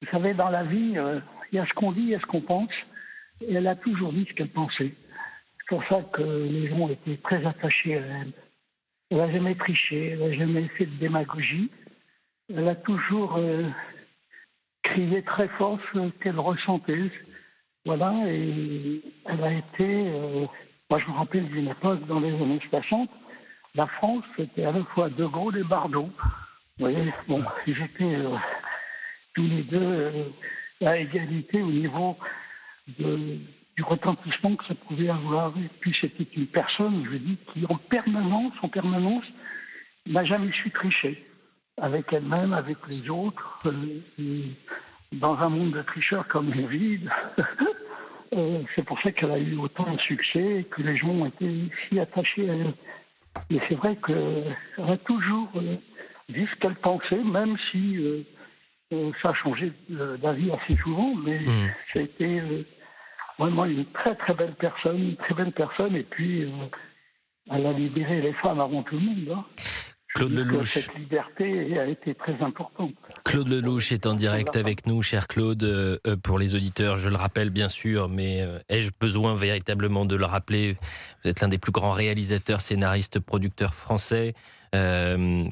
Vous savez, dans la vie, il y a ce qu'on dit, il y a ce qu'on pense. Et elle a toujours dit ce qu'elle pensait. C'est pour ça que les gens étaient très attachés à elle. Elle n'a jamais triché, elle n'a jamais fait de démagogie. Elle a toujours crié très fort ce qu'elle ressentait. Voilà, et elle a été... moi, je me rappelle d'une époque, dans les années 60, la France, c'était à la fois De Gaulle et Bardot. Vous voyez, bon, ils étaient tous les deux à égalité au niveau du retentissement que ça pouvait avoir. Et puis c'était une personne, je dis, qui en permanence, n'a jamais su tricher. Avec elle-même, avec les autres, dans un monde de tricheurs comme le vide. C'est pour ça qu'elle a eu autant de succès et que les gens ont été si attachés à elle. Et c'est vrai qu'elle a toujours dit ce qu'elle pensait, même si ça a changé d'avis assez souvent, mais ça a été vraiment une très très belle personne, et puis elle a libéré les femmes avant tout le monde. Hein. Claude Lelouch. Cette liberté a été très importante. Claude Lelouch est en direct avec nous, cher Claude. Pour les auditeurs, je le rappelle bien sûr, mais ai-je besoin véritablement de le rappeler? Vous êtes l'un des plus grands réalisateurs, scénaristes, producteurs français.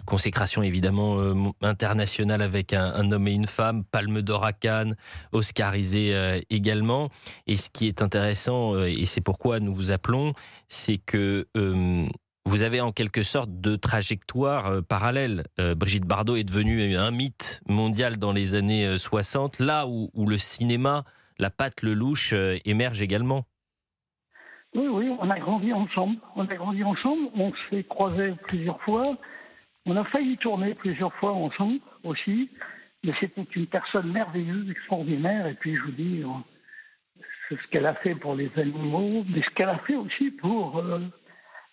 Consécration évidemment internationale avec un homme et une femme, Palme d'Or à Cannes, Oscarisé également. Et ce qui est intéressant, et c'est pourquoi nous vous appelons, c'est que vous avez en quelque sorte deux trajectoires parallèles. Brigitte Bardot est devenue un mythe mondial dans les années 60, là où le cinéma, la patte Lelouch émerge également. Oui, on a grandi ensemble. On s'est croisés plusieurs fois. On a failli tourner plusieurs fois ensemble aussi. Mais c'était une personne merveilleuse, extraordinaire. Et puis je vous dis, c'est ce qu'elle a fait pour les animaux, mais ce qu'elle a fait aussi pour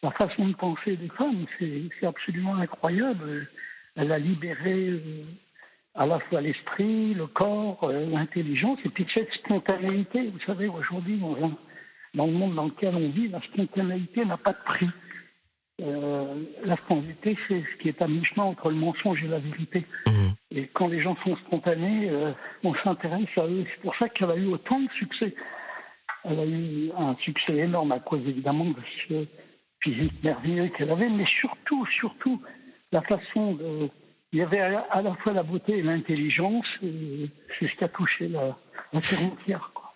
la façon de penser des femmes. C'est absolument incroyable. Elle a libéré à la fois l'esprit, le corps, l'intelligence, et puis cette spontanéité. Vous savez, aujourd'hui, dans le monde dans lequel on vit, la spontanéité n'a pas de prix. La spontanéité, c'est ce qui est à mi-chemin entre le mensonge et la vérité. Et quand les gens sont spontanés, on s'intéresse à eux. C'est pour ça qu'elle a eu autant de succès. Elle a eu un succès énorme à cause évidemment de ce physique merveilleux qu'elle avait, mais surtout, la façon de... Il y avait à la fois la beauté et l'intelligence, et c'est ce qui a touché la terre entière, quoi.